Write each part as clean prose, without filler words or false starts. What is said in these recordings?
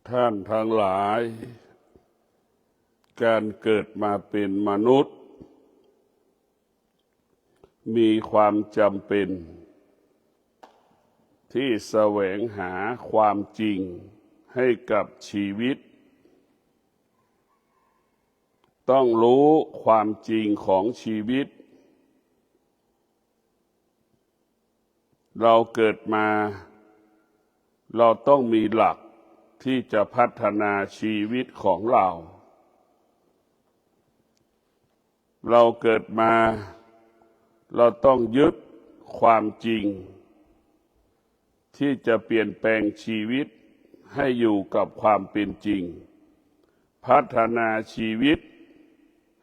ท่านทั้งหลายการเกิดมาเป็นมนุษย์มีความจำเป็นที่แสวงหาความจริงให้กับชีวิตต้องรู้ความจริงของชีวิตเราเกิดมาเราต้องมีหลักที่จะพัฒนาชีวิตของเราเกิดมาเราต้องยึดความจริงที่จะเปลี่ยนแปลงชีวิตให้อยู่กับความเป็นจริงพัฒนาชีวิต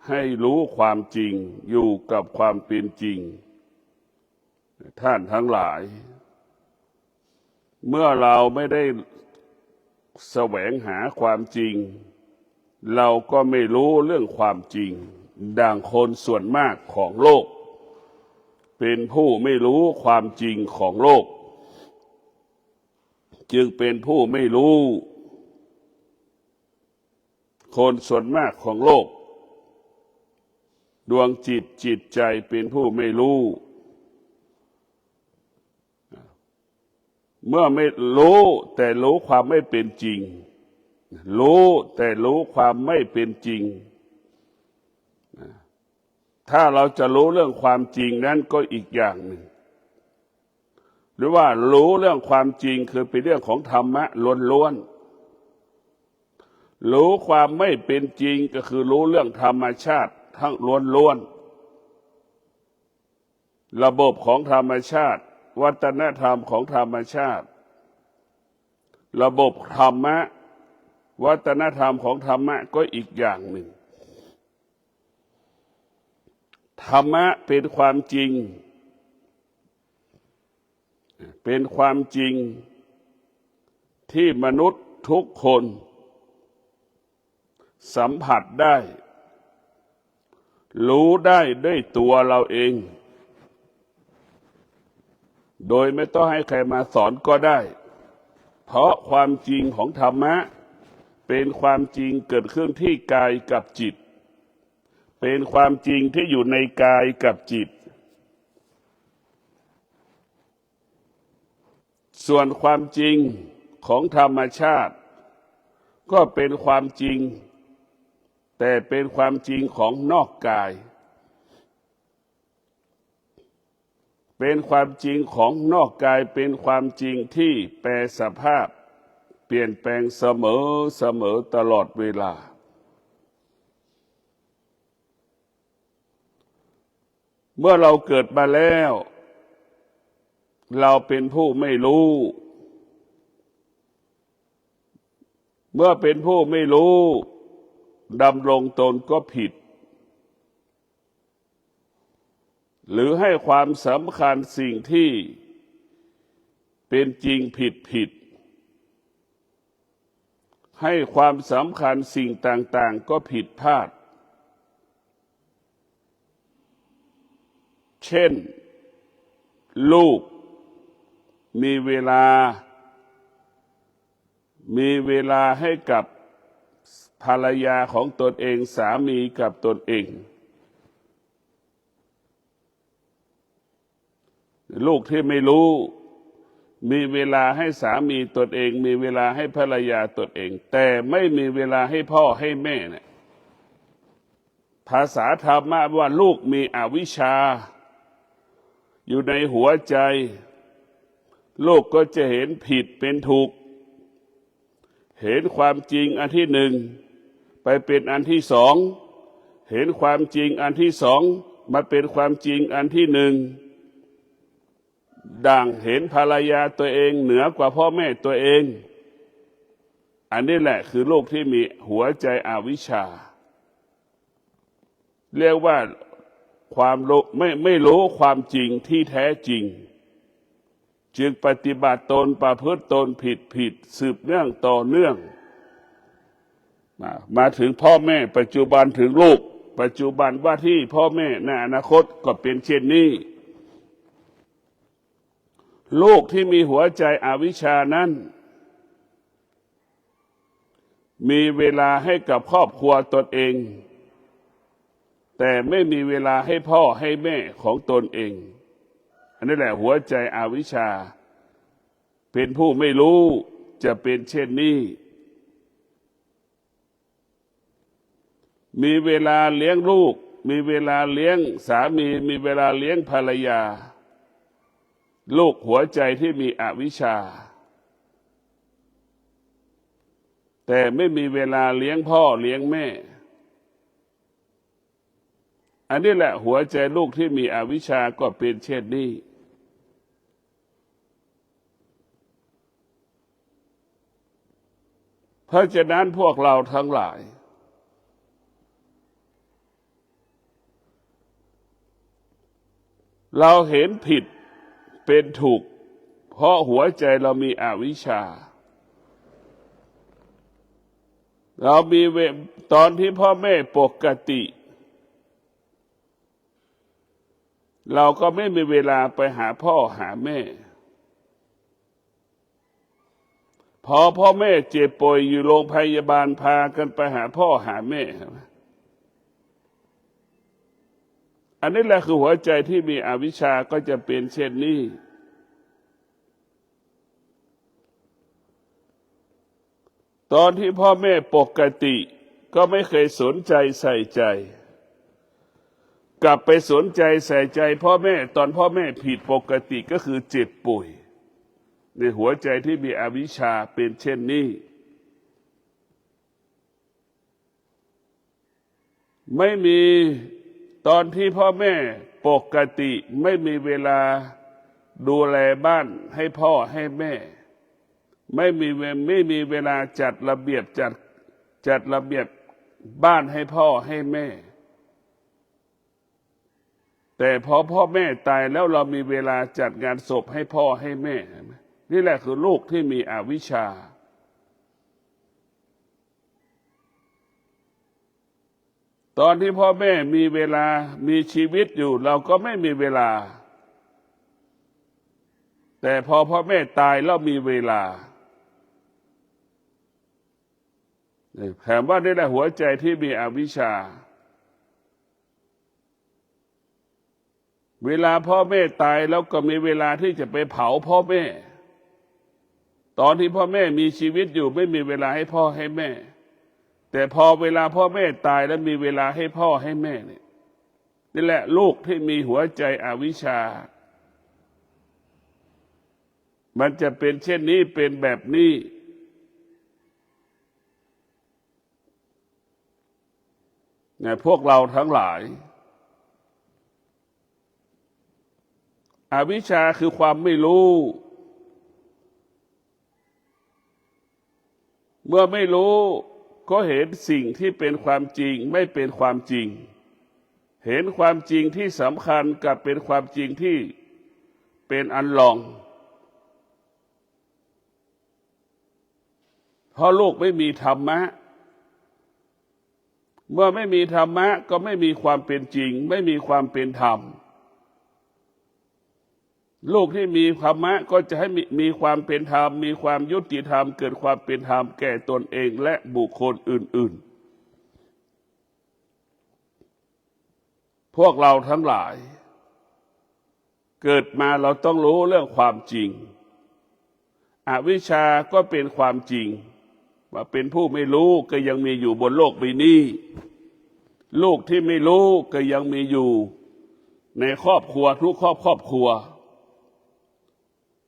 ให้รู้ความจริงอยู่กับความเป็นจริงท่านทั้งหลายเมื่อเราไม่ได้แสวงหาความจริงเราก็ไม่รู้เรื่องความจริงดังคนส่วนมากของโลกเป็นผู้ไม่รู้ความจริงของโลกจึงเป็นผู้ไม่รู้คนส่วนมากของโลกดวงจิตใจเป็นผู้ไม่รู้เมื่อไม่รู้แต่รู้ความไม่เป็นจริงรู้แต่รู้ความไม่เป็นจริงถ้าเราจะรู้เรื่องความจริงนั้นก็อีกอย่างหนึ่งหรือว่ารู้เรื่องความจริงคือเป็นเรื่องของธรรมะล้วนๆรู้ความไม่เป็นจริงก็คือรู้เรื่องธรรมชาติทั้งล้วนๆระบบของธรรมชาติวัฒนธรรมของธรรมชาติระบบธรรมะวัฒนธรรมของธรรมะก็อีกอย่างหนึ่งธรรมะเป็นความจริงเป็นความจริงที่มนุษย์ทุกคนสัมผัสได้รู้ได้ด้วยตัวเราเองโดยไม่ต้องให้ใครมาสอนก็ได้เพราะความจริงของธรรมะเป็นความจริงเกิดขึ้นที่กายกับจิตเป็นความจริงที่อยู่ในกายกับจิตส่วนความจริงของธรรมชาติก็เป็นความจริงแต่เป็นความจริงของนอกกายเป็นความจริงของนอกกายเป็นความจริงที่แปรสภาพเปลี่ยนแปลงเสมอตลอดเวลาเมื่อเราเกิดมาแล้วเราเป็นผู้ไม่รู้เมื่อเป็นผู้ไม่รู้ดำรงตนก็ผิดหรือให้ความสำคัญสิ่งที่เป็นจริงผิดให้ความสำคัญสิ่งต่างๆก็ผิดพลาดเช่นลูกมีเวลาให้กับภรรยาของตนเองสามีกับตนเองลูกที่ไม่รู้มีเวลาให้สามีตนเองมีเวลาให้ภรรยาตนเองแต่ไม่มีเวลาให้พ่อให้แม่เนี่ยภาษาธรรมะว่าลูกมีอวิชชาอยู่ในหัวใจลูกก็จะเห็นผิดเป็นถูกเห็นความจริงอันที่หนึ่งไปเป็นอันที่สองเห็นความจริงอันที่สองมาเป็นความจริงอันที่หนึ่งดังเห็นภรรยาตัวเองเหนือกว่าพ่อแม่ตัวเองอันนี้แหละคือโลกที่มีหัวใจอวิชชาเรียกว่าความไม่รู้ความจริงที่แท้จริงจึงปฏิบัติตนประพฤติตนผิดสืบเนื่องต่อเนื่องมาถึงพ่อแม่ปัจจุบันถึงลูกปัจจุบันว่าที่พ่อแม่ในอนาคตก็เป็นเช่นนี้ลูกที่มีหัวใจอวิชชานั้น มีเวลาให้กับครอบครัวตนเองแต่ไม่มีเวลาให้พ่อให้แม่ของตนเองอันนี้แหละหัวใจอวิชชาเป็นผู้ไม่รู้จะเป็นเช่นนี้มีเวลาเลี้ยงลูกมีเวลาเลี้ยงสามีมีเวลาเลี้ยงภรรยาลูกหัวใจที่มีอวิชชาแต่ไม่มีเวลาเลี้ยงพ่อเลี้ยงแม่อันนี้แหละหัวใจลูกที่มีอวิชชาก็เป็นเช่นนี้เพราะฉะนั้นพวกเราทั้งหลายเราเห็นผิดเป็นถูกเพราะหัวใจเรามีอวิชชาเรามีตอนที่พ่อแม่ปกติเราก็ไม่มีเวลาไปหาพ่อหาแม่พอพ่อแม่เจ็บป่วยอยู่โรงพยาบาลพากันไปหาพ่อหาแม่อันนี้แหละคือหัวใจที่มีอวิชชาก็จะเป็นเช่นนี้ตอนที่พ่อแม่ปกติก็ไม่เคยสนใจใส่ใจกลับไปสนใจใส่ใจพ่อแม่ตอนพ่อแม่ผิดปกติก็คือเจ็บป่วยในหัวใจที่มีอวิชชาเป็นเช่นนี้ไม่มีตอนที่พ่อแม่ปกติไม่มีเวลาดูแลบ้านให้พ่อให้แม่ไม่มีเวลาจัดระเบียบจัดระเบียบบ้านให้พ่อให้แม่แต่พอพ่อแม่ตายแล้วเรามีเวลาจัดงานศพให้พ่อให้แม่นี่แหละคือลูกที่มีอวิชชาตอนที่พ่อแม่มีเวลามีชีวิตอยู่เราก็ไม่มีเวลาแต่พอพ่อแม่ตายแล้วมีเวลาแถมว่านี่แหละหัวใจที่มีอวิชชาเวลาพ่อแม่ตายแล้วก็มีเวลาที่จะไปเผาพ่อแม่ตอนที่พ่อแม่มีชีวิตอยู่ไม่มีเวลาให้พ่อให้แม่แต่พอเวลาพ่อแม่ตายแล้วมีเวลาให้พ่อให้แม่เนี่ยนี่แหละลูกที่มีหัวใจอวิชชามันจะเป็นเช่นนี้เป็นแบบนี้เนี่ยพวกเราทั้งหลายอวิชชาคือความไม่รู้เมื่อไม่รู้ก็เห็นสิ่งที่เป็นความจริงไม่เป็นความจริงเห็นความจริงที่สำคัญกับเป็นความจริงที่เป็นอันรองเพราะลูกไม่มีธรรมะเมื่อไม่มีธรรมะก็ไม่มีความเป็นจริงไม่มีความเป็นธรรมลูกที่มีธรรมะก็จะให้มีความเป็นธรรมมีความยุติธรรมเกิดความเป็นธรรมแก่ตนเองและบุคคลอื่นๆพวกเราทั้งหลายเกิดมาเราต้องรู้เรื่องความจริงอวิชชาก็เป็นความจริงว่าเป็นผู้ไม่รู้ก็ยังมีอยู่บนโลกใบนี้ลูกที่ไม่รู้ก็ยังมีอยู่ในครอบครัวทุกครอบครัว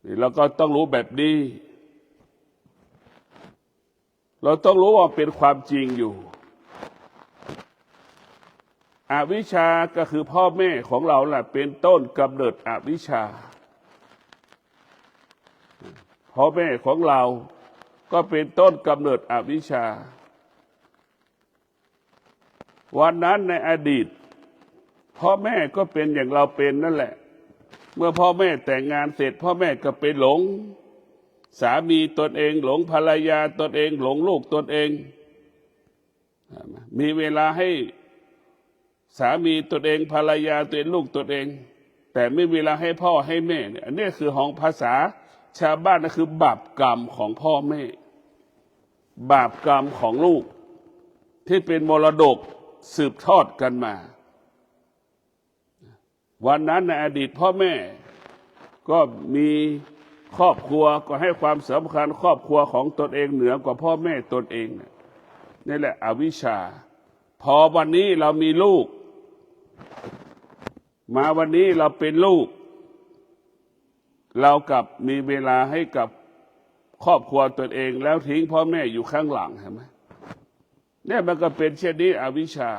นี่เราก็ต้องรู้แบบนี้เราต้องรู้ว่าเป็นความจริงอยู่อวิชชาก็คือพ่อแม่ของเราแหละเป็นต้นกำเนิดอวิชชาพ่อแม่ของเราก็เป็นต้นกำเนิดอวิชชาวันนั้นในอดีตพ่อแม่ก็เป็นอย่างเราเป็นนั่นแหละเมื่อพ่อแม่แต่งงานเสร็จพ่อแม่ก็ไปหลงสามีตนเองหลงภรรยาตนเองหลงลูกตนเองมีเวลาให้สามีตนเองภรรยาตัวเองลูกตนเองแต่ไม่มีเวลาให้พ่อให้แม่เนี่ยอันนี้คือของภาษาชาวบ้านนั่นคือบาปกรรมของพ่อแม่ บาปกรรมของลูกที่เป็นมรดกสืบทอดกันมาวันนั้นในอดีตพ่อแม่ก็มีครอบครัวก็ให้ความสำคัญครอบครัวของตนเองเหนือกว่าพ่อแม่ตนเองนี่แหละอวิชชาพอวันนี้เรามีลูกมาวันนี้เราเป็นลูกเรากลับมีเวลาให้กับครอบครัวตนเองแล้วทิ้งพ่อแม่อยู่ข้างหลังเห็นไหมเนี่ยมันก็เป็นเช่นนี้อวิชชา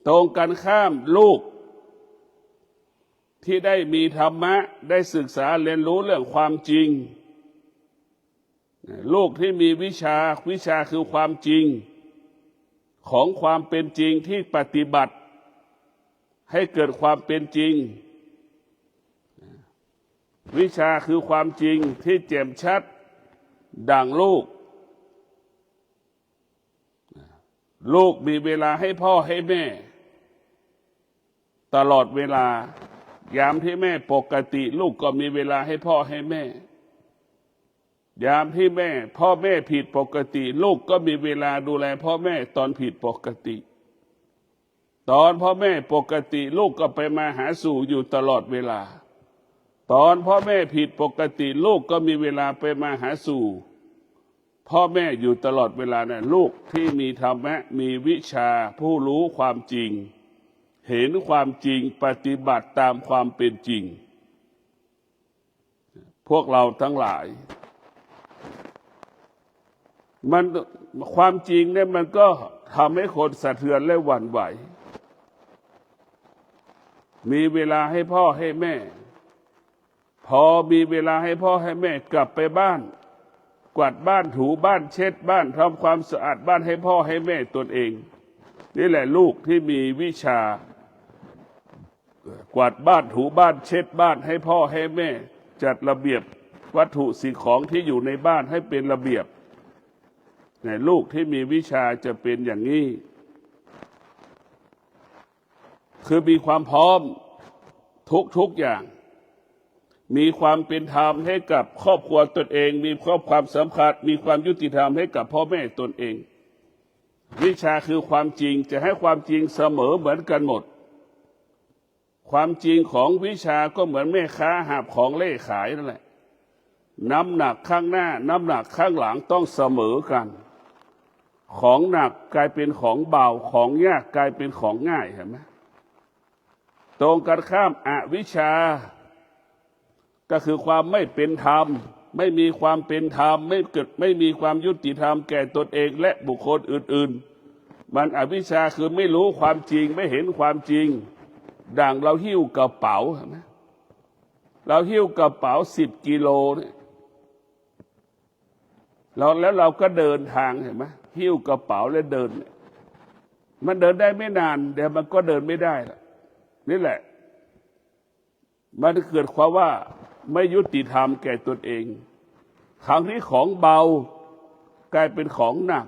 ตรงกันข้ามลูกที่ได้มีธรรมะได้ศึกษาเรียนรู้เรื่องความจริงลูกที่มีวิชาคือความจริงของความเป็นจริงที่ปฏิบัติให้เกิดความเป็นจริงวิชาคือความจริงที่แจ่มชัดดังลูกมีเวลาให้พ่อให้แม่ตลอดเวลายามที่แม่ปกติลูกก็มีเวลาให้พ่อให้แม่ยามที่พ่อแม่ผิดปกติลูกก็มีเวลาดูแลพ่อแม่ตอนผิดปกติตอนพ่อแม่ปกติลูกก็ไปมาหาสู่อยู่ตลอดเวลาตอนพ่อแม่ผิดปกติลูกก็มีเวลาไปมาหาสู่พ่อแม่อยู่ตลอดเวลานะลูกที่มีธรรมะมีวิชาผู้รู้ความจริงเห็นความจริงปฏิบัติตามความเป็นจริงพวกเราทั้งหลายมันความจริงเนี่ยมันก็ทำให้คนสะเทือนและหวั่นไหวมีเวลาให้พ่อให้แม่พอมีเวลาให้พ่อให้แม่กลับไปบ้านกวาดบ้านถูบ้านเช็ดบ้านทำความสะอาดบ้านให้พ่อให้แม่ตนเองนี่แหละลูกที่มีวิชากวาดบ้านถูบ้านเช็ดบ้านให้พ่อให้แม่จัดระเบียบวัตถุสิ่งของที่อยู่ในบ้านให้เป็นระเบียบลูกที่มีวิชาจะเป็นอย่างนี้คือมีความพร้อมทุกอย่างมีความเป็นธรรมให้กับครอบครัวตนเองมีความสำคัญมีความยุติธรรมให้กับพ่อแม่ตนเองวิชาคือความจริงจะให้ความจริงเสมอเหมือนกันหมดความจริงของวิชาก็เหมือนแม่ค้าหาบของเล่ขายนั่นแหละน้ำหนักข้างหน้าน้ำหนักข้างหลังต้องเสมอกันของหนักกลายเป็นของเบาของยากกลายเป็นของง่ายเห็นไหมตรงกันข้ามอวิชชาก็คือความไม่เป็นธรรมไม่มีความเป็นธรรมไม่มีความยุติธรรมแก่ตนเองและบุคคลอื่นๆมันอวิชชาคือไม่รู้ความจริงไม่เห็นความจริงดังเราหิ้วกระเป๋าเห็นไหมเราหิ้วกระเป๋า10 กิโลเนี่ยแล้วเราก็เดินทางเห็นไหมหิ้วกระเป๋าแล้วเดินมันเดินได้ไม่นานเดี๋ยวมันก็เดินไม่ได้ละนี่แหละมันเกิดความว่าไม่ยุติธรรมแก่ตนเองทางที่ของเบากลายเป็นของหนัก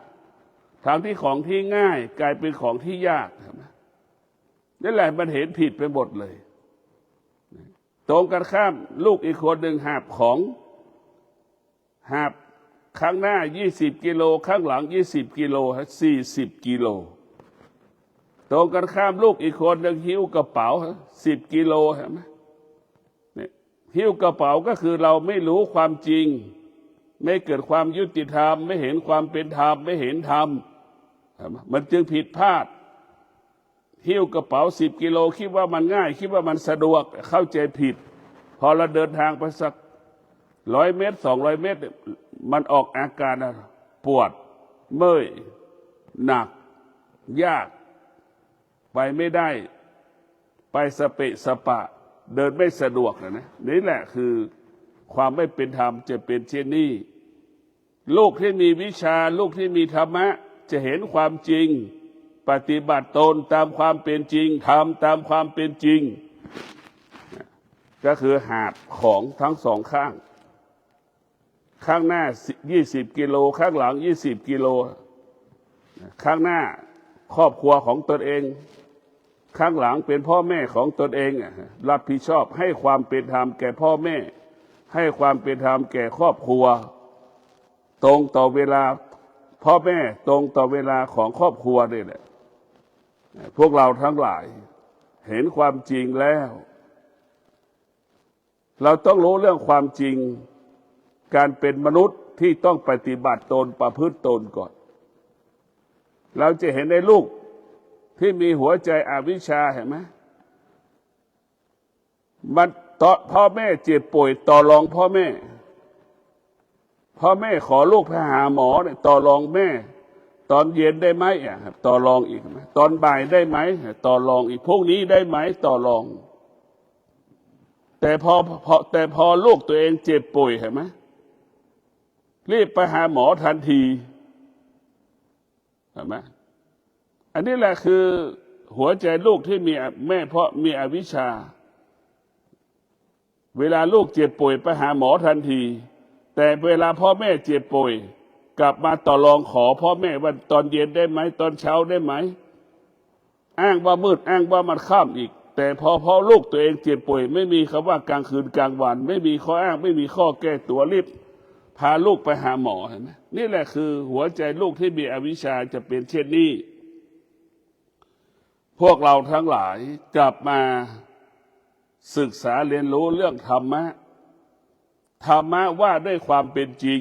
ทางที่ของที่ง่ายกลายเป็นของที่ยากนี่แหละมันเห็นผิดไปหมดเลยตรงกันข้ามลูกอีกคนหนึ่งหาบข้างหน้า20 กิโลข้างหลัง20 กิโล40 กิโลตรงกันข้ามลูกอีกคนหนึ่งหิ้วกระเป๋า10 กิโลเห็นไหมหิ้วกระเป๋าก็คือเราไม่รู้ความจริงไม่เกิดความยุติธรรมไม่เห็นความเป็นธรรมไม่เห็นธรรมมันจึงผิดพลาดหิ้วกระเป๋า10 กิโลคิดว่ามันง่ายคิดว่ามันสะดวกเข้าใจผิดพอเราเดินทางไปสัก100 เมตร200 เมตรมันออกอาการปวดเมื่อยหนักยากไปไม่ได้ไปสเปะสปะเดินไม่สะดวกนะนี่แหละคือความไม่เป็นธรรมจะเป็นเช่นนี้ลูกที่มีวิชาลูกที่มีธรรมะจะเห็นความจริงปฏิบัติตนตามความเป็นจริงทำตามความเป็นจริงก็คือหาบของทั้งสองข้างข้างหน้า20 กิโลข้างหลัง20 กิโลข้างหน้าครอบครัวของตนเองข้างหลังเป็นพ่อแม่ของตนเองรับผิดชอบให้ความเป็นธรรมแก่พ่อแม่ให้ความเป็นธรรมแก่ครอบครัว ตรงต่อเวลาพ่อแม่ตรงต่อเวลาของครอบครัวนี่แหละพวกเราทั้งหลายเห็นความจริงแล้วเราต้องรู้เรื่องความจริงการเป็นมนุษย์ที่ต้องปฏิบัติตนประพฤติตนก่อนเราจะเห็นในลูกที่มีหัวใจอวิชชาเห็นไหมมันพ่อแม่เจ็บป่วยต่อรองพ่อแม่ขอลูกไปหาหมอเนี่ยต่อรองแม่ตอนเย็นได้ไหมต่อรองอีกไหมตอนบ่ายได้ไหมต่อรองอีกพวกนี้ได้ไหมต่อรองแต่พอลูกตัวเองเจ็บป่วยเห็นไหมรีบไปหาหมอทันทีเห็นไหมอันนี้แหละคือหัวใจลูกที่มีแม่เพราะมีอวิชชาเวลาลูกเจ็บป่วยไปหาหมอทันทีแต่เวลาพ่อแม่เจ็บป่วยกลับมาต่อรองขอพ่อแม่ว่าตอนเย็นได้ไหมตอนเช้าได้ไหมอ้างว่ามืดอ้างว่ามันค่ำอีกแต่พอลูกตัวเองเจ็บป่วยไม่มีคำว่ากลางคืนกลางวันไม่มีข้ออ้างไม่มีข้อแก้ตัวรีบพาลูกไปหาหมอเห็นไหมนี่แหละคือหัวใจลูกที่มีอวิชชาจะเป็นเช่นนี้พวกเราทั้งหลายกลับมาศึกษาเรียนรู้เรื่องธรรมะว่าด้วยความเป็นจริง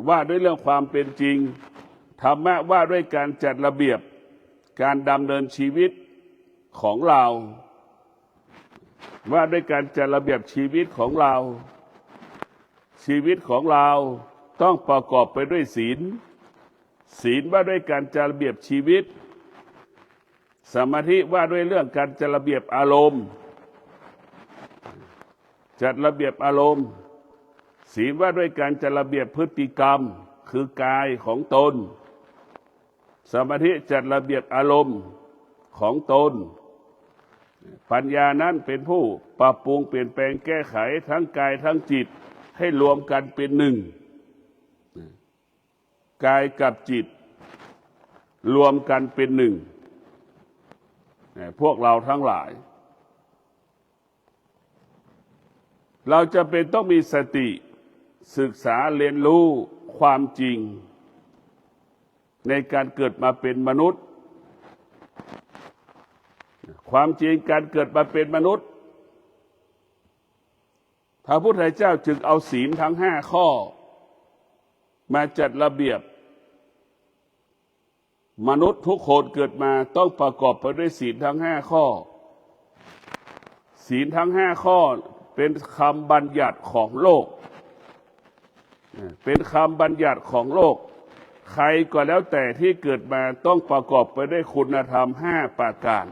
ว่าด้วยเรื่องความเป็นจริงธรรมะว่าด้วยการจัดระเบียบการดำเนินชีวิตของเราว่าด้วยการจัดระเบียบชีวิตของเราชีวิตของเราต้องประกอบไปด้วยศีลว่าด้วยการจัดระเบียบชีวิตสมาธิว่าด้วยเรื่องการจัดระเบียบอารมณ์จัดระเบียบอารมณ์ศีลว่าด้วยการจัดระเบียบพฤติกรรมคือกายของตนสมาธิจัดระเบียบอารมณ์ของตนปัญญานั้นเป็นผู้ปรับปรุงเปลี่ยนแปลงแก้ไขทั้งกายทั้งจิตให้รวมกันเป็นหนึ่งกายกับจิตรวมกันเป็นหนึ่งพวกเราทั้งหลายเราจะเป็นต้องมีสติศึกษาเรียนรู้ความจริงในการเกิดมาเป็นมนุษย์ความจริงการเกิดมาเป็นมนุษย์พระพุทธเจ้าจึงเอาศีลทั้ง5 ข้อมาจัดระเบียบมนุษย์ทุกคนเกิดมาต้องประกอบไปด้วยศีลทั้ง5 ข้อศีลทั้ง5 ข้อเป็นคำบัญญัติของโลกเป็นคำบัญญัติของโลกใครก็แล้วแต่ที่เกิดมาต้องประกอบไปด้วยคุณธรรม5 ประการ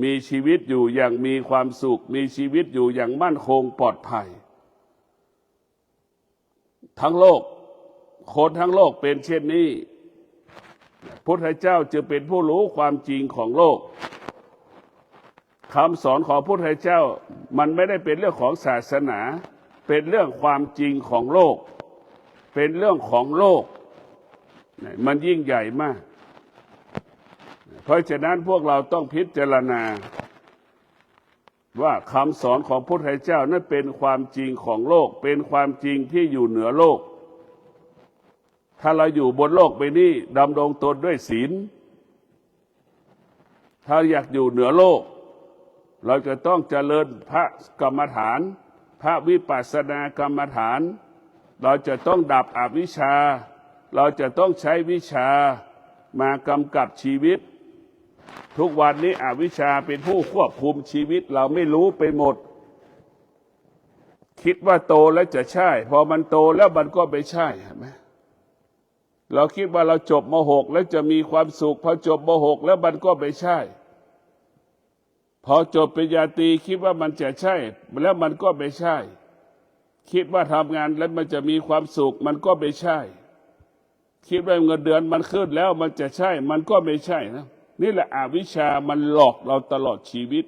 มีชีวิตอยู่อย่างมีความสุขมีชีวิตอยู่อย่างมั่นคงปลอดภัยทั้งโลกคนทั้งโลกเป็นเช่นนี้พุทธเจ้าจึงเป็นผู้รู้ความจริงของโลกคำสอนของพุทธเจ้ามันไม่ได้เป็นเรื่องของศาสนาเป็นเรื่องความจริงของโลกเป็นเรื่องของโลกมันยิ่งใหญ่มากเพราะฉะนั้นพวกเราต้องพิจารณาว่าคำสอนของพุทธเจ้านั้นเป็นความจริงของโลกเป็นความจริงที่อยู่เหนือโลกถ้าเราอยู่บนโลกใบนี้ดำรงตนด้วยศีลถ้าอยากอยู่เหนือโลกเราจะต้องเจริญพระกรรมฐานพระวิปัสสนากรรมฐานเราจะต้องดับอวิชชาเราจะต้องใช้วิชามากำกับชีวิตทุกวันนี้อวิชชาเป็นผู้ควบคุมชีวิตเราไม่รู้ไปหมดคิดว่าโตแล้วจะใช่พอมันโตแล้วมันก็ไม่ใช่เห็นไหมเราคิดว่าเราจบม.6 แล้วจะมีความสุขพอจบม.6 แล้วมันก็ไม่ใช่พอจบปริญญาตรีคิดว่ามันจะใช่แล้วมันก็ไม่ใช่คิดว่าทำงานแล้วมันจะมีความสุขมันก็ไม่ใช่คิดว่าเงินเดือนมันขึ้นแล้วมันจะใช่มันก็ไม่ใช่นะนี่แหละอวิชชามันหลอกเราตลอดชีวิต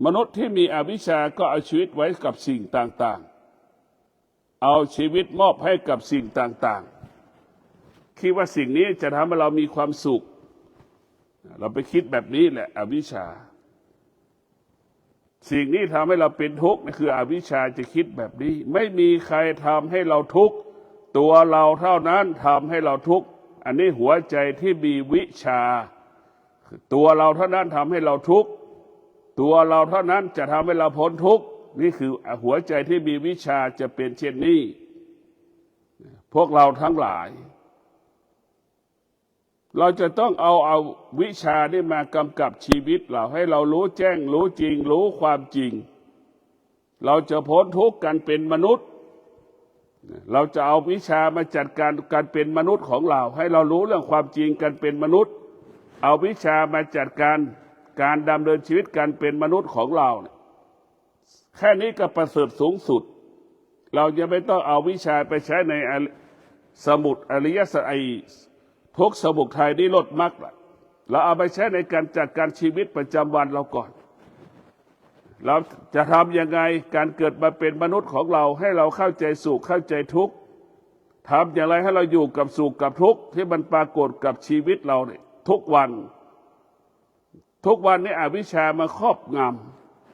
มนุษย์ที่มีอวิชชาก็เอาชีวิตไว้กับสิ่งต่างๆเอาชีวิตมอบให้กับสิ่งต่างๆคิดว่าสิ่งนี้จะทำให้เรามีความสุขเราไปคิดแบบนี้แหละอวิชชา สิ่งนี้ทำให้เราเป็นทุกข์นี่คืออวิชชาจะคิดแบบนี้ ไม่มีใครทำให้เราทุกข์ตัวเราเท่านั้นทำให้เราทุกข์อันนี้หัวใจที่มีวิชาตัวเราเท่านั้นทำให้เราทุกข์ตัวเราเท่านั้นจะทำให้เราพ้นทุกข์นี่คือหัวใจที่มีวิชาจะเป็นเช่นนี้พวกเราทั้งหลายเราจะต้องเอาวิชานี่มากำกับชีวิตเราให้เรารู้แจ้งรู้จริงรู้ความจริงเราจะพ้นทุกข์กันเป็นมนุษย์เราจะเอาวิชามาจัดการเป็นมนุษย์ของเราให้เรารู้เรื่องความจริงกันเป็นมนุษย์เอาวิชามาจัดการดำเนินชีวิตกันเป็นมนุษย์ของเราแค่นี้ก็ประเสริฐสูงสุดเราจะไม่ต้องเอาวิชาไปใช้ในสมุดอริยสัจทุกสมุทัยนี้ลดมรรคเราเอาไปใช้ในการจัดการชีวิตประจำวันเราก่อนเราจะทำยังไงการเกิดมาเป็นมนุษย์ของเราให้เราเข้าใจสุขเข้าใจทุกข์ทำอย่างไรให้เราอยู่กับสุขกับทุกข์ที่มันปรากฏกับชีวิตเราเนี่ยทุกวันนี้อวิชชามาครอบง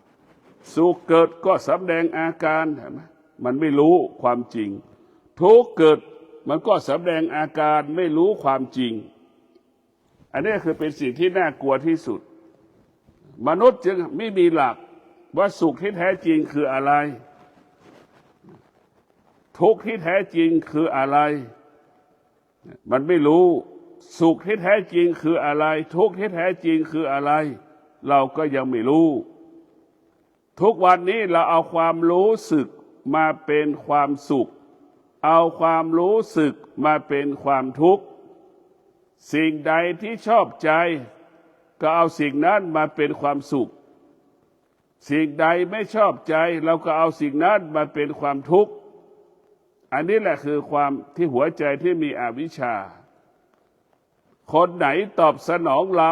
ำสุขเกิดก็สำแดงอาการเห็นไหมมันไม่รู้ความจริงทุกข์เกิดมันก็สำแดงอาการไม่รู้ความจริงอันนี้คือเป็นสิ่งที่น่ากลัวที่สุดมนุษย์จึงไม่มีหลักว่าสุขที่แท้จริงคืออะไรทุกข์ที่แท้จริงคืออะไรมันไม่รู้สุขที่แท้จริงคืออะไรทุกข์ที่แท้จริงคืออะไรเราก็ยังไม่รู้ทุกวันนี้เราเอาความรู้สึกมาเป็นความสุขเอาความรู้สึกมาเป็นความทุกข์สิ่งใดที่ชอบใจก็เอาสิ่งนั้นมาเป็นความสุขสิ่งใดไม่ชอบใจเราก็เอาสิ่งนั้นมาเป็นความทุกข์อันนี้แหละคือความที่หัวใจที่มีอวิชชาคนไหนตอบสนองเร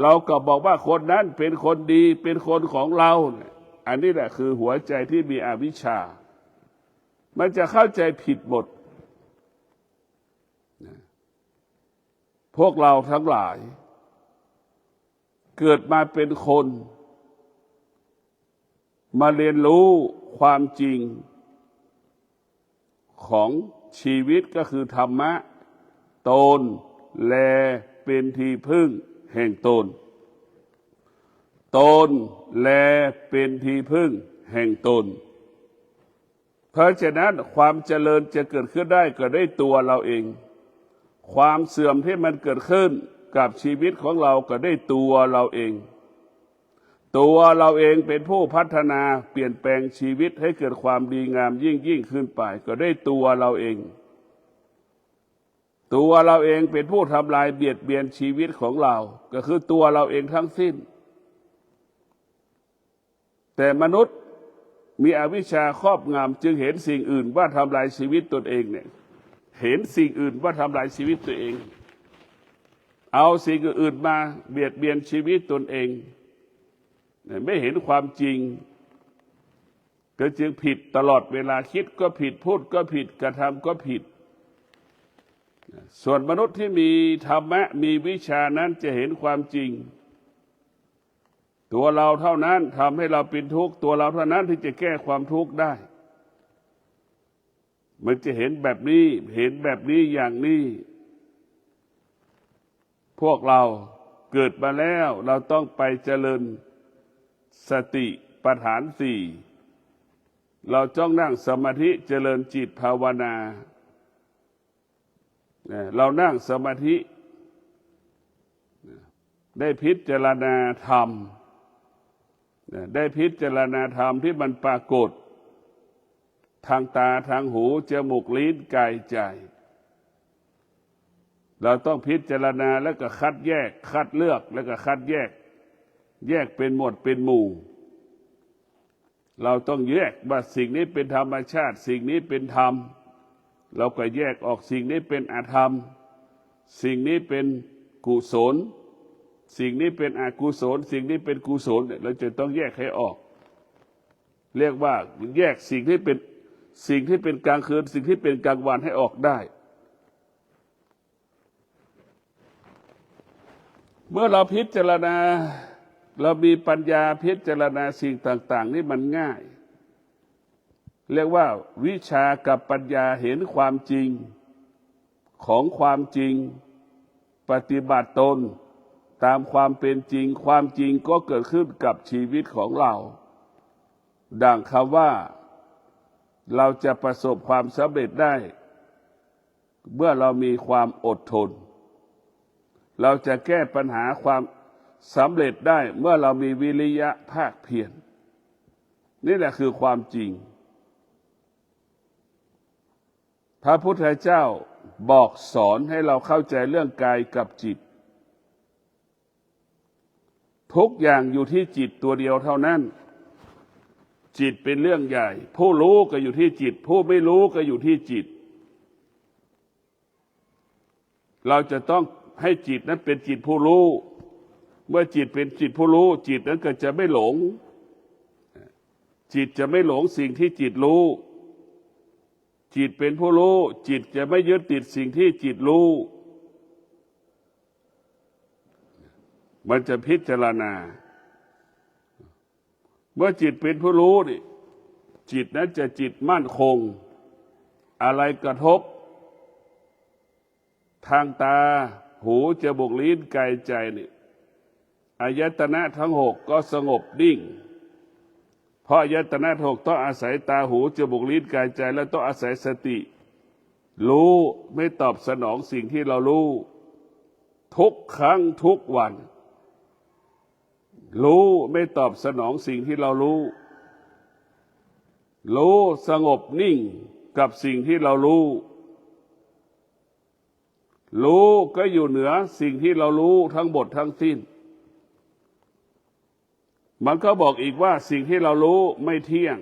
าก็บอกว่าคนนั้นเป็นคนดีเป็นคนของเราอันนี้แหละคือหัวใจที่มีอวิชชามันจะเข้าใจผิดหมดพวกเราทั้งหลายเกิดมาเป็นคนมาเรียนรู้ความจริงของชีวิตก็คือธรรมะตนแลเป็นที่พึ่งแห่งตนตนแลเป็นที่พึ่งแห่งตนเพราะฉะนั้นความเจริญจะเกิดขึ้นได้ก็ได้ตัวเราเองความเสื่อมที่มันเกิดขึ้นกับชีวิตของเราก็ได้ตัวเราเองตัวเราเองเป็นผู้พัฒนาเปลี่ยนแปลงชีวิตให้เกิดความดีงามยิ่งขึ้นไปก็ได้ตัวเราเองตัวเราเองเป็นผู้ทำลายเบียดเบียนชีวิตของเราก็คือตัวเราเองทั้งสิ้นแต่มนุษย์มีอวิชชาครอบงำจึงเห็นสิ่งอื่นว่าทำลายชีวิตตนเองเนี่ยเห็นสิ่งอื่นว่าทำลายชีวิตตัวเองเอาสิ่งอื่นมาเบียดเบียนชีวิตตนเองไม่เห็นความจริงก็จึงผิดตลอดเวลาคิดก็ผิดพูดก็ผิดกระทำก็ผิดส่วนมนุษย์ที่มีธรรมะมีวิชานั้นจะเห็นความจริงตัวเราเท่านั้นทำให้เราเป็นทุกข์ตัวเราเท่านั้นที่จะแก้ความทุกข์ได้มันจะเห็นแบบนี้เห็นแบบนี้อย่างนี้พวกเราเกิดมาแล้วเราต้องไปเจริญสติปัฏฐานสี่เราจ้องนั่งสมาธิเจริญจิตภาวนาเรานั่งสมาธิได้พิจารณาธรรมได้พิจารณาธรรมที่มันปรากฏทางตาทางหูจมูกลิ้นกายใจเราต้องพิจารณาแล้วก็คัดแยกคัดเลือกแล้วก็คัดแยกเป็นหมวดเป็นหมู่เราต้องแยกว่าสิ่งนี้เป็นธรรมชาติสิ่งนี้เป็นธรรมเราก็แยกออกสิ่งนี้เป็นอธรรมสิ่งนี้เป็นกุศลสิ่งนี้เป็นอกุศลสิ่งนี้เป็นกุศลเราจะต้องแยกให้ออกเรียกว่าแยกสิ่งที่เป็นกลางคืนสิ่งที่เป็นกลางวันให้ออกได้เมื่อเราพิจารณา เรามีปัญญาพิจารณาสิ่งต่างๆนี่มันง่ายเรียกว่าวิชากับปัญญาเห็นความจริงของความจริงปฏิบัติตนตามความเป็นจริงความจริงก็เกิดขึ้นกับชีวิตของเราดังคำว่าเราจะประสบความสำเร็จได้เมื่อเรามีความอดทนเราจะแก้ปัญหาความสำเร็จได้เมื่อเรามีวิริยะภาคเพียรนี่แหละคือความจริงพระพุทธเจ้าบอกสอนให้เราเข้าใจเรื่องกายกับจิตทุกอย่างอยู่ที่จิตตัวเดียวเท่านั้นจิตเป็นเรื่องใหญ่ผู้รู้ก็อยู่ที่จิตผู้ไม่รู้ก็อยู่ที่จิตเราจะต้องให้จิตนั้นเป็นจิตผู้รู้เมื่อจิตเป็นจิตผู้รู้จิตนั้นก็จะไม่หลงจิตจะไม่หลงสิ่งที่จิตรู้จิตเป็นผู้รู้จิตจะไม่ยึดติดสิ่งที่จิตรู้มันจะพิจารณาเมื่อจิตเป็นผู้รู้นี่จิตนั้นจะจิตมั่นคงอะไรกระทบทางตาหูจมูกลิ้นกายใจนี่อายตนะทั้งหกก็สงบนิ่งเพราะอายตนะหกต้องอาศัยตาหูจมูกลิ้นกายใจและต้องอาศัยสติรู้ไม่ตอบสนองสิ่งที่เรารู้ทุกครั้งทุกวันรู้ไม่ตอบสนองสิ่งที่เรารู้รู้สงบนิ่งกับสิ่งที่เรารู้รู้ก็อยู่เหนือสิ่งที่เรารู้ทั้งหมดทั้งสิ้นมันก็บอกอีกว่าสิ่งที่เรารู้ไม่เที่ยง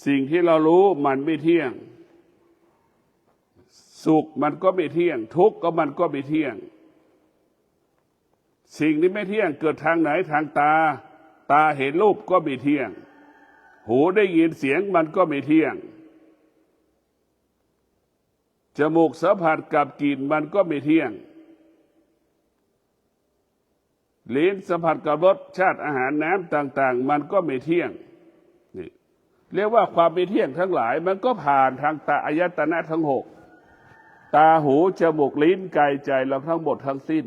สิ่งที่เรารู้มันไม่เที่ยงสุขมันก็ไม่เที่ยงทุกข์ก็มันก็ไม่เที่ยงสิ่งนี้ไม่เที่ยงเกิดทางไหนทางตาตาเห็นรูปก็ไม่เที่ยงหูได้ยินเสียงมันก็ไม่เที่ยงจมูกสัมผัสกับกลิ่นมันก็ไม่เที่ยงลิ้นสัมผัสกับรสชาติอาหารน้ำต่างๆมันก็ไม่เที่ยงนี่เรียกว่าความไม่เที่ยงทั้งหลายมันก็ผ่านทางตาอายตนะทั้งหกตาหูจมูกลิ้นกายใจเราทั้งหมดทั้งสิ้น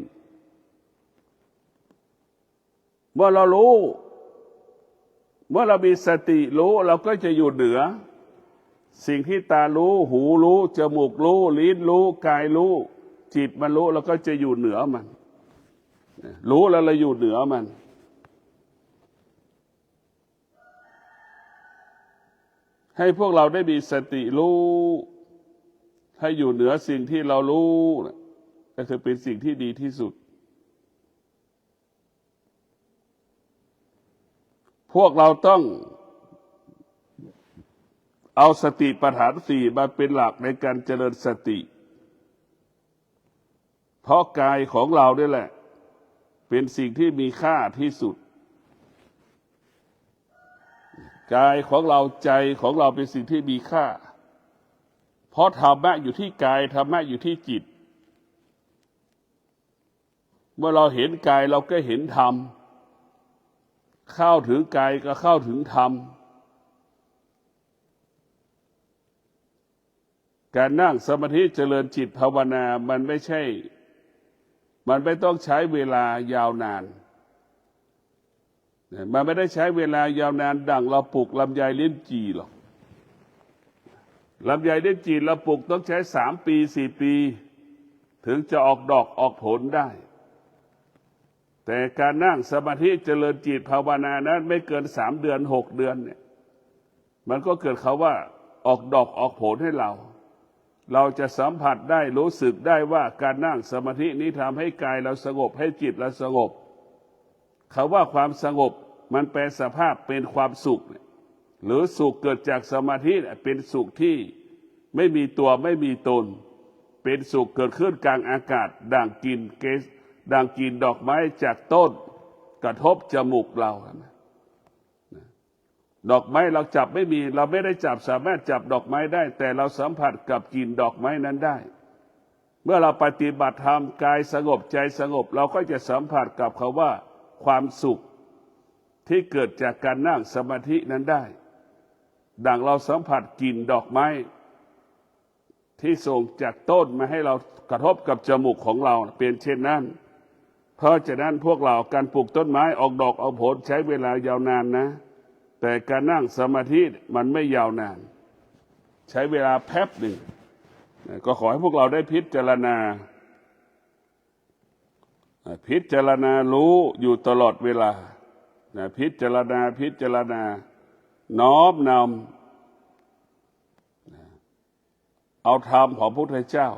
เมื่อเรารู้เมื่อเรามีสติรู้เราก็จะอยู่เหนือสิ่งที่ตารู้หูรู้จมูกรู้ลิ้นรู้กายรู้จิตมันรู้เราก็จะอยู่เหนือมันรู้แล้วเราอยู่เหนือมันให้พวกเราได้มีสติรู้ให้อยู่เหนือสิ่งที่เรารู้ก็คือเป็นสิ่งที่ดีที่สุดพวกเราต้องเอาสติปัฏฐานสี่มาเป็นหลักในการเจริญสติเพราะกายของเราด้วยแหละเป็นสิ่งที่มีค่าที่สุดกายของเราใจของเราเป็นสิ่งที่มีค่าเพราะธรรมะอยู่ที่กายธรรมะอยู่ที่จิตเมื่อเราเห็นกายเราก็เห็นธรรมเข้าถึงกายก็เข้าถึงธรรมการนั่งสมาธิเจริญจิตภาวนามันไม่ต้องใช้เวลายาวนานมันไม่ได้ใช้เวลายาวนานดั่งเราปลูกลำไยลิ้นจี่หรอกลำไยลิ้นจี่เราปลูกต้องใช้3 ปี 4 ปีถึงจะออกดอกออกผลได้แต่การนั่งสมาธิเจริญจิตภาวนานั้นไม่เกิน3 เดือน 6 เดือนเนี่ยมันก็เกิดเขาว่าออกดอกออกผลให้เราจะสัมผัสได้รู้สึกได้ว่าการนั่งสมาธินี้ทำให้กายเราสงบให้จิตเราสงบเขาว่าความสงบมันแปลสภาพเป็นความสุขหรือสุขเกิดจากสมาธิเป็นสุขที่ไม่มีตัวไม่มีตนเป็นสุขเกิดขึ้นกลางอากาศดังกินดอกไม้จากต้นกระทบจมูกเราดอกไม้เราจับไม่มีเราไม่ได้จับสามารถจับดอกไม้ได้แต่เราสัมผัสกับกลิ่นดอกไม้นั้นได้เมื่อเราปฏิบัติธรรมกายสงบใจสงบเราก็จะสัมผัสกับเขาว่า ความสุขที่เกิดจากการนั่งสมาธินั้นได้ดังเราสัมผัสกลิ่นดอกไม้ที่ส่งจากต้นมาให้เรากระทบกับจมูกของเราเป็นเช่นนั้นเพราะฉะนั้นพวกเราการปลูกต้นไม้ออกดอกออกผลใช้เวลายาวนานนะแต่การนั่งสมาธิมันไม่ยาวนานใช้เวลาแป๊บหนึ่งก็ขอให้พวกเราได้พิจารณารู้อยู่ตลอดเวลาพิจารณาน้อมนำเอาธรรมของพระพุทธเจ้า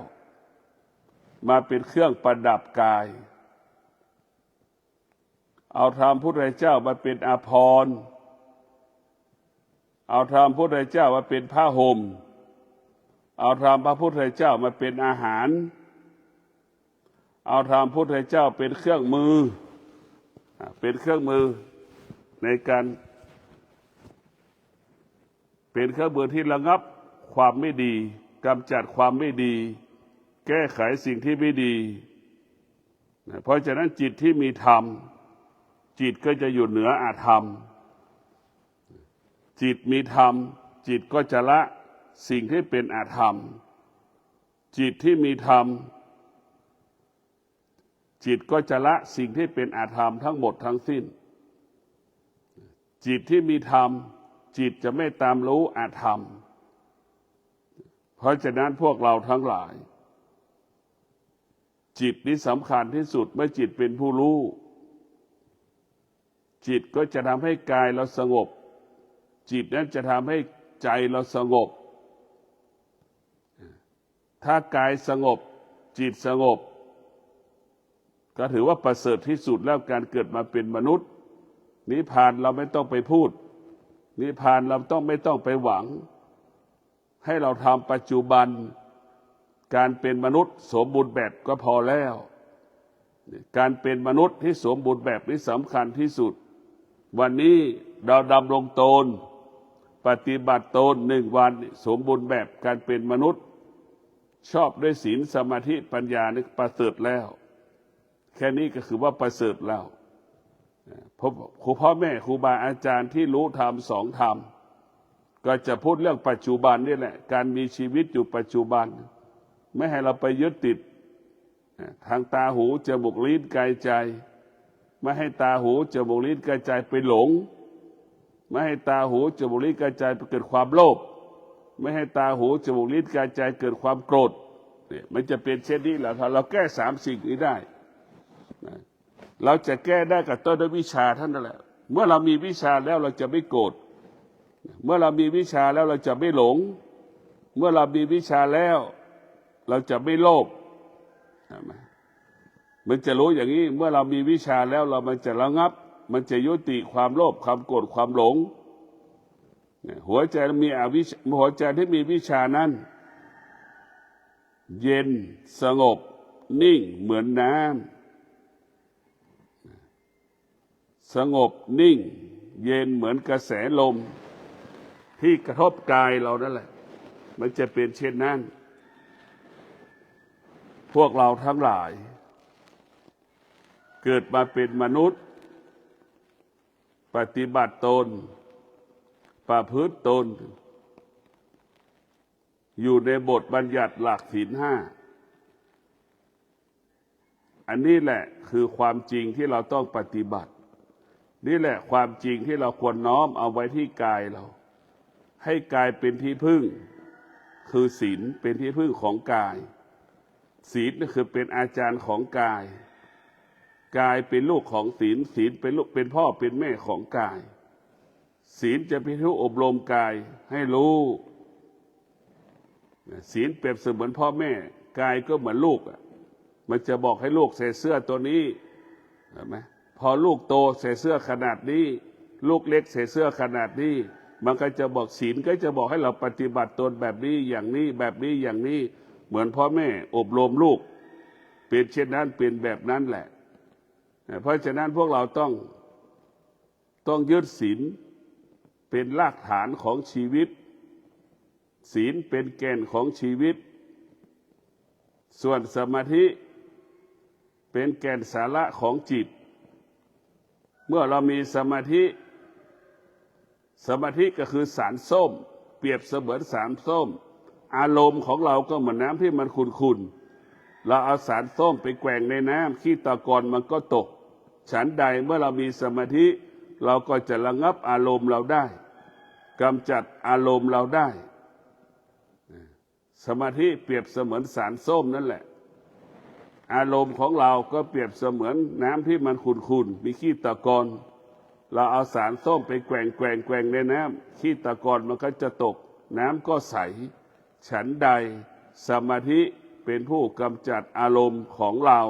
มาเป็นเครื่องประดับกายเอาธรรมพระพุทธเจ้ามาเป็นอาภรณ์เอาธรรมพระพุทธเจ้ามาเป็นผ้าห่มเอาธรรมพระพุทธเจ้ามาเป็นอาหารเอาธรรมพระพุทธเจ้าเป็นเครื่องมือในการเป็นเครื่องมือที่ระงับความไม่ดีกำจัดความไม่ดีแก้ไขสิ่งที่ไม่ดีเพราะฉะนั้นจิตที่มีธรรมจิตก็จะอยู่เหนืออธรรมจิตมีธรรมจิตก็จะละสิ่งที่เป็นอธรรมจิตที่มีธรรมจิตก็จะละสิ่งที่เป็นอธรรมทั้งหมดทั้งสิ้นจิตที่มีธรรมจิตจะไม่ตามรู้อธรรมเพราะฉะนั้นพวกเราทั้งหลายจิตนี้สำคัญที่สุดเมื่อจิตเป็นผู้รู้จิตก็จะทำให้กายเราสงบจิตนั้นจะทำให้ใจเราสงบถ้ากายสงบจิตสงบก็ถือว่าประเสริฐที่สุดแล้วการเกิดมาเป็นมนุษย์นิพพานเราไม่ต้องไปพูดนิพพานเราไม่ต้องไปหวังให้เราทำปัจจุบันการเป็นมนุษย์สมบูรณ์แบบก็พอแล้วการเป็นมนุษย์ที่สมบูรณ์แบบนี้สำคัญที่สุดวันนี้เราดำรงตนปฏิบัติตน1 วันสมบูรณ์แบบการเป็นมนุษย์ชอบด้วยศีลสมาธิปัญญานี่ประเสริฐแล้วแค่นี้ก็คือว่าประเสริฐแล้วพ่อแม่ครูบาอาจารย์ที่รู้ธรรมสองธรรมก็จะพูดเรื่องปัจจุบันนี่แหละการมีชีวิตอยู่ปัจจุบันไม่ให้เราไปยึดติดทางตาหูจมูกลิ้นกายใจไม่ให้ตาหูจมูกลิ้นกายใจไปหลงไม่ให้ตาหูจมูกลิ้นกายใจไปเกิดความโลภไม่ให้ตาหูจมูกลิ้นกายใจเกิดความโกรธเนี่ยมันจะเป็นเช่นนี้แหละถ้าเราแก้3 สิ่งนี้ได้เราจะแก้ได้กับต้นด้วยวิชาท่านนั่นแหละเมื่อเรามีวิชาแล้วเราจะไม่โกรธเมื่อเรามีวิชาแล้วเราจะไม่หลงเมื่อเรามีวิชาแล้วเราจะไม่โลภมันจะรู้อย่างนี้เมื่อเรามีวิชาแล้วมันจะระงับมันจะยุติความโลภความโกรธความหลงหัวใจมีหัวใจที่มีวิชานั้นเย็นสงบนิ่งเหมือนน้ำสงบนิ่งเย็นเหมือนกระแสลมที่กระทบกายเรานั่นแหละมันจะเป็นเช่นนั้นพวกเราทั้งหลายเกิดมาเป็นมนุษย์ปฏิบัติตนประพฤติตนอยู่ในบทบัญญัติหลักศีล 5อันนี้แหละคือความจริงที่เราต้องปฏิบัตินี่แหละความจริงที่เราควรน้อมเอาไว้ที่กายเราให้กายเป็นที่พึ่งคือศีลเป็นที่พึ่งของกายศีลคือเป็นอาจารย์ของกายกายเป็นลูกของศีลศีลเป็นลูกเป็นพ่อเป็นแม่ของกายศีลจะเป็นผู้อบรมกายให้รู้ศีลเปรียบเสมือนพ่อแม่กายก็เหมือนลูกมันจะบอกให้ลูกใส่เสื้อตัวนี้เห็นไหมพอลูกโตใส่เสื้อขนาดนี้ลูกเล็กใส่เสื้อขนาดนี้มันก็จะบอกศีลก็จะบอกให้เราปฏิบัติตนแบบนี้อย่างนี้แบบนี้อย่างนี้เหมือนพ่อแม่อบรมลูกเป็นเช่นนั้นเป็นแบบนั้นแหละเพราะฉะนั้นพวกเราต้องยึดศีลเป็นรากฐานของชีวิตศีลเป็นแก่นของชีวิตส่วนสมาธิเป็นแก่นสาระของจิต เมื่อเรามีสมาธิก็คือสารส้มเปรียบเสมือนสารส้มอารมณ์ของเราก็เหมือนน้ำที่มันขุ่นๆเราเอาสารส้มไปแกว่งในน้ำขี้ตะกอนมันก็ตกฉันใดเมื่อเรามีสมาธิเราก็จะระงับอารมณ์เราได้กำจัดอารมณ์เราได้สมาธิเปรียบเสมือนสารส้มนั่นแหละอารมณ์ของเราก็เปรียบเสมือนน้ำที่มันขุ่นๆมีขี้ตะกอนเราเอาสารส้มไปแกว่งในน้ำขี้ตะกอนมันก็จะตกน้ำก็ใสฉันใดสมาธิเป็นผู้กำจัดอารมณ์ของเรา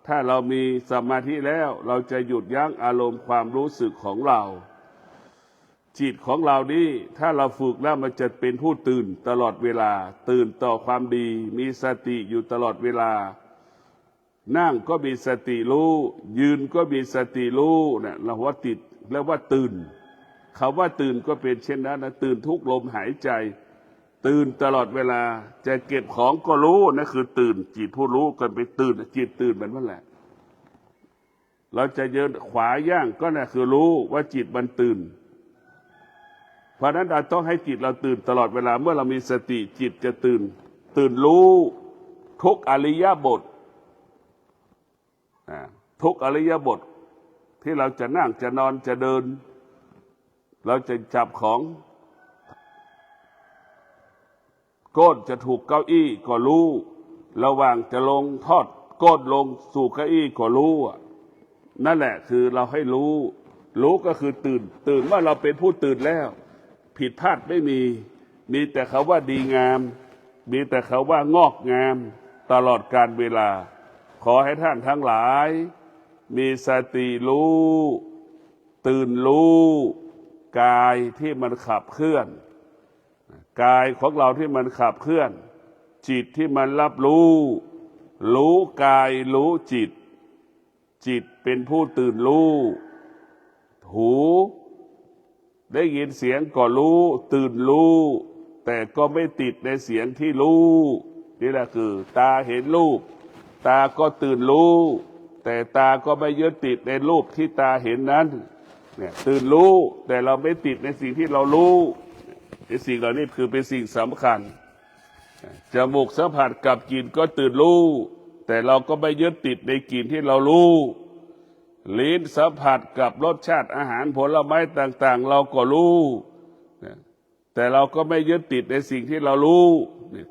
ถ้าเรามีสมาธิแล้วเราจะหยุดยั้งอารมณ์ความรู้สึกของเราจิตของเรานี่ถ้าเราฝึกแล้วมันจะเป็นผู้ตื่นตลอดเวลาตื่นต่อความดีมีสติอยู่ตลอดเวลานั่งก็มีสติรู้ยืนก็มีสติรู้เนี่ยเราว่าติดแล้วว่าตื่นคำว่าตื่นก็เป็นเช่นนั้นนะตื่นทุกลมหายใจตื่นตลอดเวลาจะเก็บของก็รู้นั่นคือตื่นจิตผู้รู้กันไปตื่นจิตตื่นเหมือนนั่นแหละเราจะเดินขวาย่างก็นั่นคือรู้ว่าจิตมันตื่นเพราะนั้นเราต้องให้จิตเราตื่นตลอดเวลาเมื่อเรามีสติจิตจะตื่นรู้ทุกอริยบททุกอริยบทที่เราจะนั่งจะนอนจะเดินเราจะจับของก้นจะถูกเก้าอี้ก็รู้ระหว่างจะลงทอดก้นลงสู่เก้าอี้ก็รู้นั่นแหละคือเราให้รู้ก็คือตื่นว่าเราเป็นผู้ตื่นแล้วผิดพลาดไม่มีแต่คำว่าดีงามมีแต่คำว่างอกงามตลอดกาลเวลาขอให้ท่านทั้งหลายมีสติรู้ตื่นรู้กายที่มันขับเคลื่อนกายของเราที่มันขับเคลื่อนจิตที่มันรับรู้กายรู้จิตเป็นผู้ตื่นรู้หูได้ยินเสียงก็รู้ตื่นรู้แต่ก็ไม่ติดในเสียงที่รู้นี่แหละคือตาเห็นรูปตาก็ตื่นรู้แต่ตาก็ไม่ยึดติดในรูปที่ตาเห็นนั้นเนี่ยตื่นรู้แต่เราไม่ติดในสิ่งที่เรารู้ในสิ่งเหล่านี้คือเป็นสิ่งสำคัญจมูกสัมผัสกับกลิ่นก็ตื่นรู้แต่เราก็ไม่ยึดติดในกลิ่นที่เรารู้ลิ้นสัมผัสกับรสชาติอาหารผลไม้ต่างๆเราก็รู้แต่เราก็ไม่ยึดติดในสิ่งที่เรารู้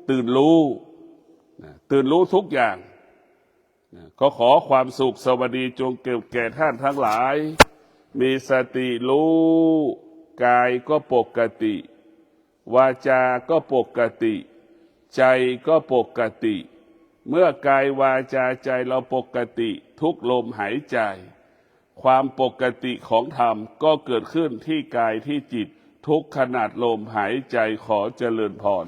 ตื่นรู้ทุกอย่างก็ขอความสุขสวัสดีจงเกิดแก่ท่านทั้งหลายมีสติรู้กายก็ปกติวาจาก็ปกติใจก็ปกติเมื่อกายวาจาใจเราปกติทุกลมหายใจความปกติของธรรมก็เกิดขึ้นที่กายที่จิตทุกขนาดลมหายใจขอเจริญพร